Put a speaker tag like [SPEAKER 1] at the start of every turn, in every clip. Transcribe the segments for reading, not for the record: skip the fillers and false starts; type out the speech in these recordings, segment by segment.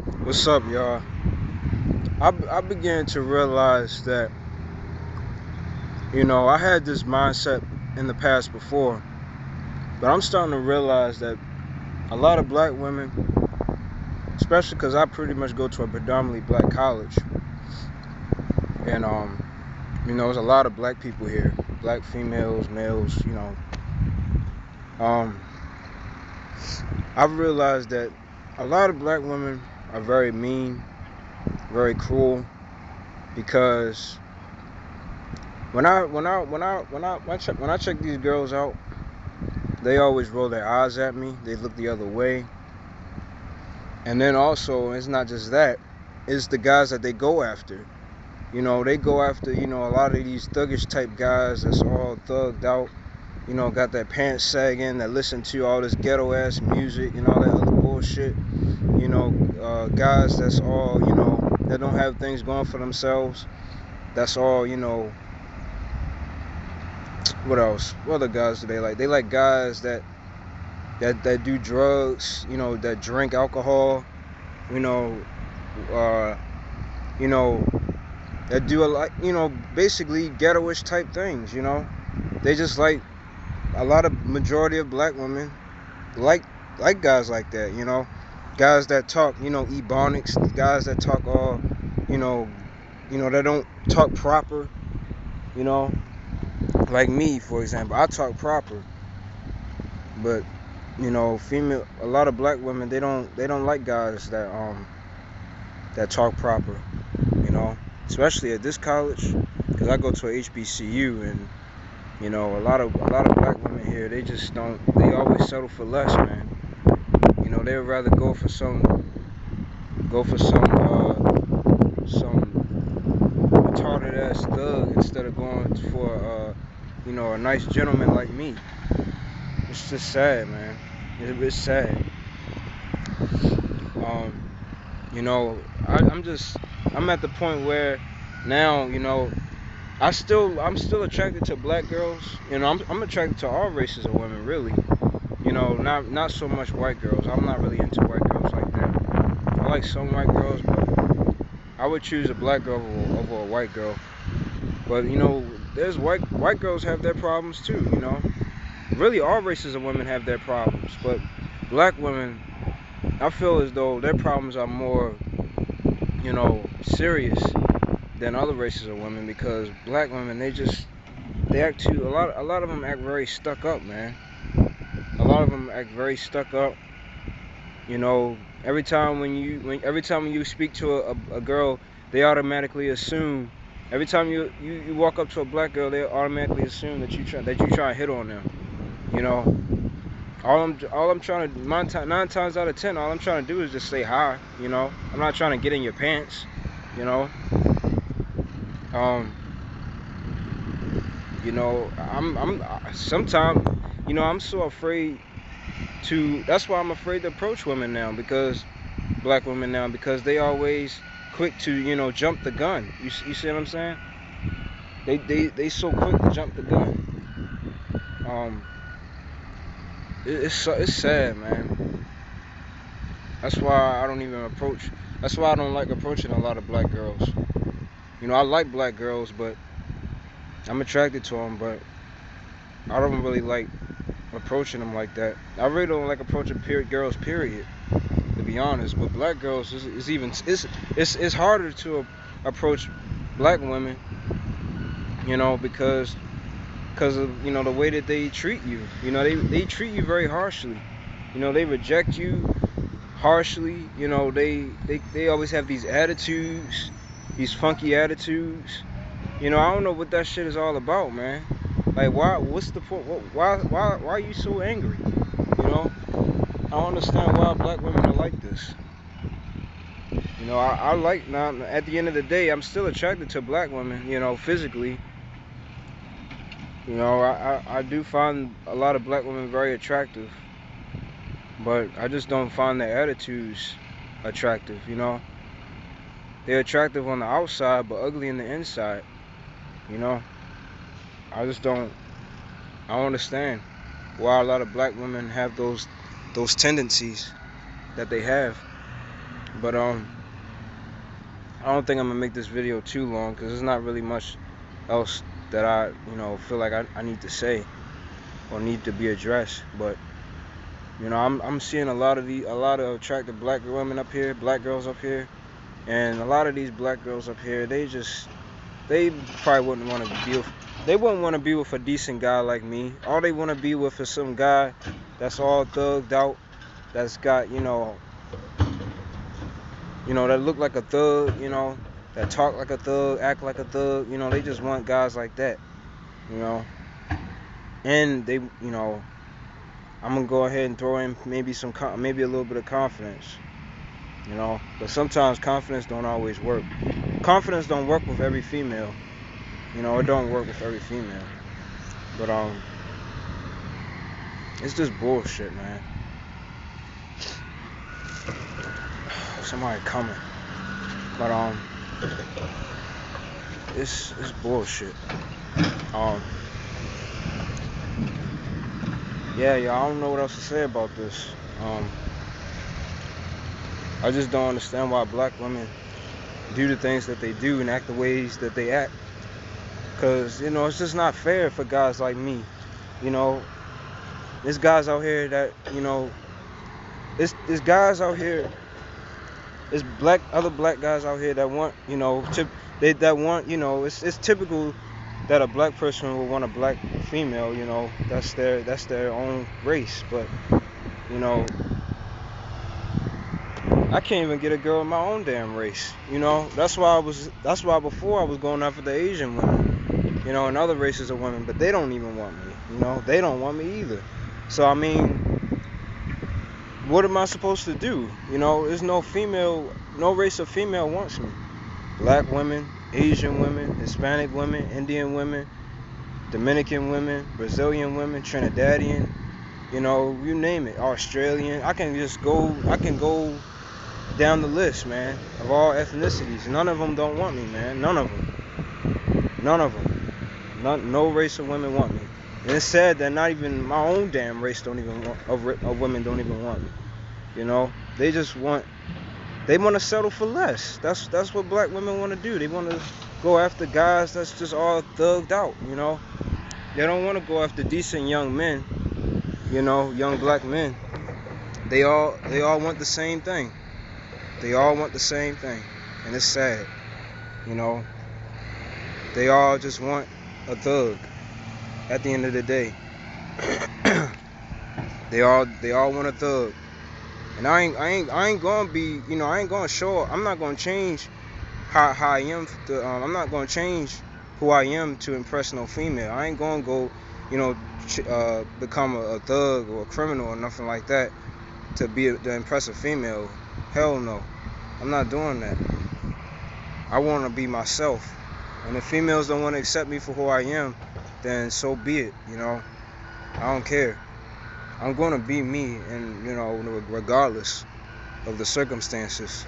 [SPEAKER 1] What's up, y'all? I began to realize that, I had this mindset in the past before, but I'm starting to realize that a lot of black women, especially because I pretty much go to a predominantly black college, and, there's a lot of black people here, black females, males. Um, I've realized that a lot of black women are very mean, very cruel, because when I check these girls out, they always roll their eyes at me. They look the other way. And then also, it's not just that. It's the guys that they go after. They go after, a lot of these thuggish type guys that's all thugged out. Got that pants sagging, that listen to all this ghetto ass music and all that other bullshit. Guys that's all, that don't have things going for themselves. That's all, what else? What other guys do they like? They like guys that do drugs, that drink alcohol, you know, uh, you know, that do a lot, basically ghettoish type things. They just like a lot of majority of black women like guys like that. Guys that talk, ebonics, guys that talk all, you know, that don't talk proper, you know, like me, for example. I talk proper, but female, a lot of black women, they don't like guys that talk proper, you know, especially at this college, because I go to a HBCU, and a lot of black women here, they just don't, they always settle for less, man. They would rather go for some retarded ass thug instead of going for a nice gentleman like me. It's just sad, man. It's sad. um I'm at the point where now, I'm still attracted to black girls. I'm attracted to all races of women, really. Not so much white girls. I'm not really into white girls like that. I like some white girls, but I would choose a black girl over a white girl. But there's white girls have their problems too. Really, all races of women have their problems, but black women, I feel as though their problems are more, serious than other races of women, because black women, they act too, a lot of them act very stuck up, man. A lot of them act very stuck up. Every time when you speak to a girl, they automatically assume. Every time you walk up to a black girl, they automatically assume that you try to hit on them. You know, all I'm trying to, 9 times out of 10, all I'm trying to do is just say hi. I'm not trying to get in your pants. You know, um, I'm sometimes, I'm so afraid to. That's why I'm afraid to approach women now, because black women now, because they always quick to, jump the gun. You see what I'm saying? They so quick to jump the gun. Um, it's sad, man. That's why I don't even approach. That's why I don't like approaching a lot of black girls. I like black girls, but I'm attracted to them, but I don't really like approaching them like that. I really don't like approaching girls, period, to be honest. But black girls is even it's harder to approach black women, because of the way that they treat you. They treat you very harshly. They reject you harshly. They always have these attitudes, these funky attitudes. I don't know what that shit is all about, man. Like, why? What's the point? Why are you so angry? I don't understand why black women are like this. I like, now. At the end of the day, I'm still attracted to black women. Physically. I do find a lot of black women very attractive, but I just don't find their attitudes attractive. They're attractive on the outside, but ugly in the inside. You know, I just don't. I don't understand why a lot of black women have those tendencies that they have. But I don't think I'm gonna make this video too long because there's not really much else that I feel like I need to say or need to be addressed. But I'm seeing a lot of attractive black women up here, black girls up here, and a lot of these black girls up here, they probably wouldn't want to be with, they wouldn't want to be with a decent guy like me. All they want to be with is some guy that's all thugged out, that's got that look like a thug, that talk like a thug, act like a thug. They just want guys like that, and I'm gonna go ahead and throw in maybe a little bit of confidence, but sometimes confidence don't always work. Confidence don't work with every female, it don't work with every female, but it's just bullshit, man. Somebody coming, but it's bullshit. Yeah, I don't know what else to say about this. I just don't understand why black women do the things that they do and act the ways that they act. Because, it's just not fair for guys like me. There's guys out here that, there's guys out here, there's other black guys out here that want, it's typical that a black person will want a black female, that's their own race. But, I can't even get a girl in my own damn race. That's why before I was going after the Asian women, and other races of women, but they don't even want me. They don't want me either. So I mean, what am I supposed to do? There's no race of female wants me. Black women, Asian women, Hispanic women, Indian women, Dominican women, Brazilian women, Trinidadian, you name it, Australian. I can go down the list, man, of all ethnicities. None of them don't want me, man. None of them. No race of women want me. And it's sad that not even my own damn race of women don't even want me. They want to settle for less. That's what black women want to do. They want to go after guys that's just all thugged out. They don't want to go after decent young men. Young black men. They all want the same thing. They all want the same thing, and it's sad. They all just want a thug. At the end of the day, they all want a thug. And I ain't gonna be, I ain't gonna show up. I'm not gonna change how I am. I'm not gonna change who I am to impress no female. I ain't gonna go, become a thug or a criminal or nothing like that to impress a female. Hell no, I'm not doing that. I want to be myself, and if females don't want to accept me for who I am, then so be it. I don't care. I'm gonna be me, and regardless of the circumstances.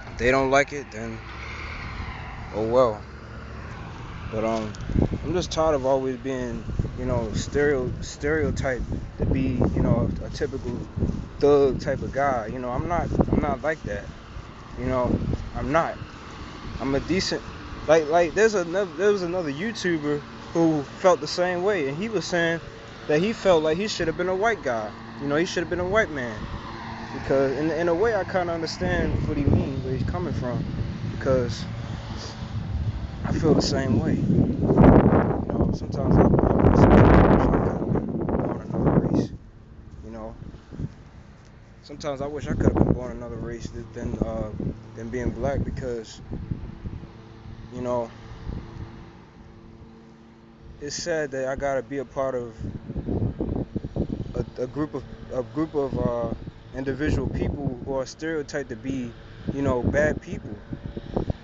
[SPEAKER 1] If they don't like it, then oh well. But I'm just tired of always being, stereotyped to be, a typical thug type of guy. I'm not like that. I'm not. I'm a decent. Like there was another YouTuber who felt the same way, and he was saying that he felt like he should have been a white guy. He should have been a white man. Because in a way I kind of understand what he means, where he's coming from, because I feel the same way. Sometimes I wish I could have been born another race. Sometimes I wish I could have been born another race than being black, because it's sad that I gotta be a part of a group of individual people who are stereotyped to be, bad people.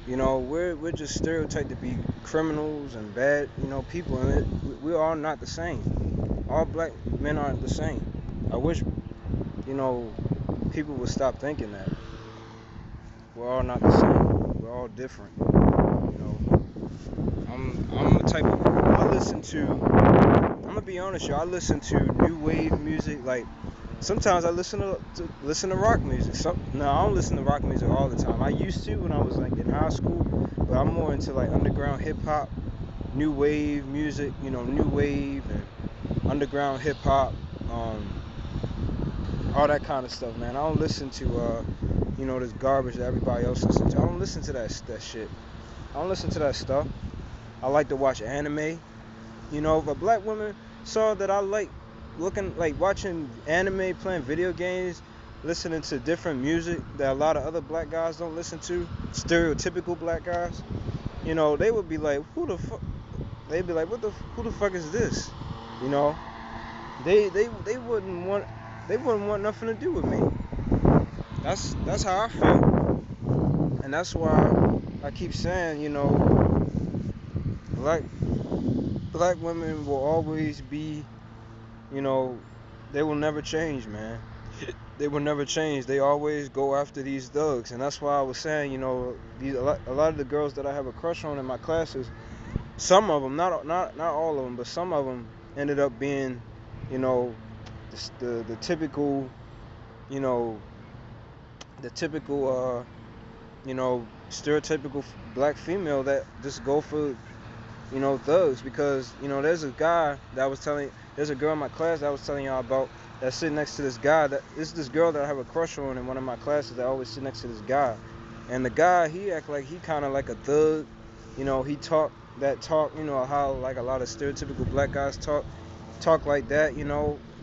[SPEAKER 1] We're just stereotyped to be criminals and bad, people, and we're all not the same. All black men aren't the same. I wish, people would stop thinking that. We're all not the same. We're all different. I'm the type of, I'm gonna be honest, y'all. I listen to new wave music, like Sometimes I listen to rock music. No, I don't listen to rock music all the time. I used to when I was like in high school, but I'm more into like underground hip hop, new wave music. New wave and underground hip hop, all that kind of stuff, man. I don't listen to this garbage that everybody else listens to. I don't listen to that shit. I don't listen to that stuff. I like to watch anime. If a black woman saw that I like watching anime, playing video games, listening to different music that a lot of other black guys don't listen to, stereotypical black guys, they would be like, who the fuck? They'd be like, who the fuck is this? You know, they wouldn't want nothing to do with me. That's how I feel, and that's why I keep saying, black women will always be, they will never change, man. They will never change. They always go after these thugs, and that's why I was saying, a lot of the girls that I have a crush on in my classes, some of them, not all of them, but some of them ended up being, the typical, you know, the typical, stereotypical black female that just go for, thugs. Because, there's a girl in my class that I was telling y'all about that's sitting next to this guy. This girl that I have a crush on in one of my classes that always sit next to this guy. And the guy, he act like he kind of like a thug. He talk, how like a lot of stereotypical black guys talk like that.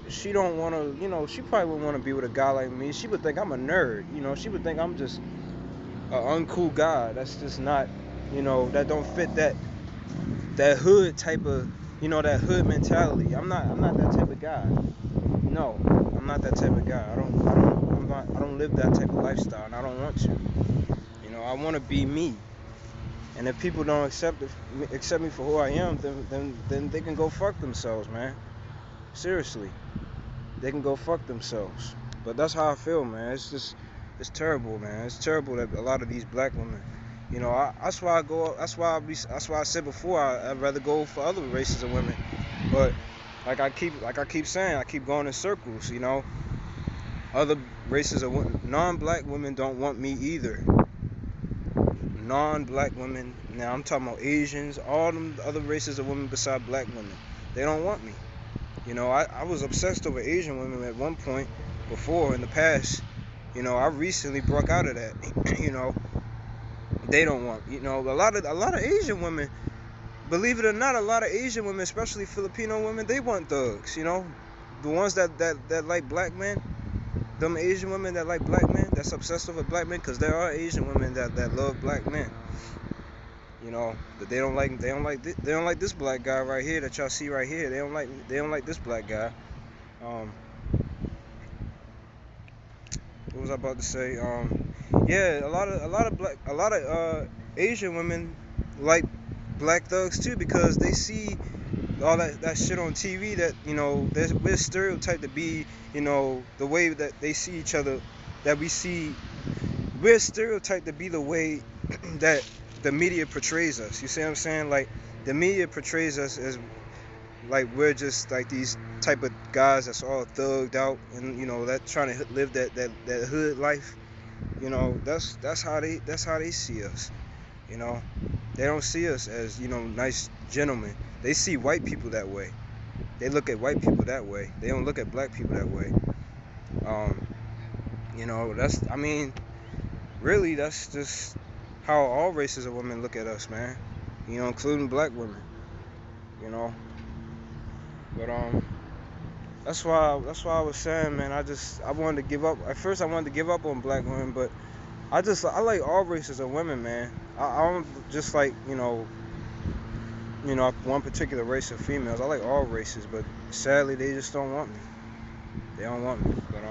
[SPEAKER 1] She don't want to, she probably wouldn't want to be with a guy like me. She would think I'm a nerd. She would think I'm just an uncool guy. That's just not, that don't fit that hood type of, that hood mentality. I'm not that type of guy. No, I'm not that type of guy. I don't live that type of lifestyle, and I don't want to. I want to be me. And if people don't accept me for who I am, then they can go fuck themselves, man. Seriously, they can go fuck themselves. But that's how I feel, man. It's terrible, man. It's terrible that a lot of these black women, that's why I said before, I'd rather go for other races of women. But like I keep saying, I keep going in circles. Other races of women, non-black women don't want me either. Non-black women, now I'm talking about Asians, all them other races of women beside black women, they don't want me. I was obsessed over Asian women at one point before in the past. I recently broke out of that. They don't want, a lot of Asian women, believe it or not, a lot of Asian women, especially Filipino women, they want thugs. The ones that like black men, them Asian women that like black men, that's obsessed over black men, because there are Asian women that love black men. But they don't like this black guy right here that y'all see right here. They don't like this black guy. What was I about to say? Yeah, a lot of Asian women like black thugs too, because they see all that shit on TV that, we're stereotyped to be, the way that they see each other, we're stereotyped to be the way that the media portrays us. You see what I'm saying? Like, the media portrays us as like we're just like these type of guys that's all thugged out and, that trying to live that hood life. That's how they see us. They don't see us as, nice gentlemen. They see white people that way. They look at white people that way. They don't look at black people that way. Really, that's just how all races of women look at us, man. Including black women. But that's why I was saying, man. I wanted to give up. At first, I wanted to give up on black women, but I like all races of women, man. I don't just like, one particular race of females. I like all races, but sadly, they just don't want me. They don't want me. But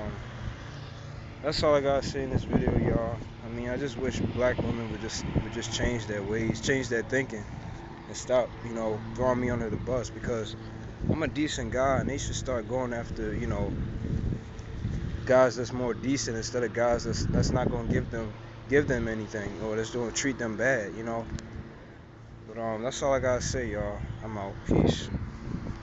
[SPEAKER 1] that's all I gotta say in this video, y'all. I just wish black women would just change their ways, change their thinking, and stop, throwing me under the bus, because I'm a decent guy, and they should start going after, guys that's more decent, instead of guys that's not gonna give them anything, or that's gonna treat them bad. But that's all I gotta say, y'all. I'm out. Peace.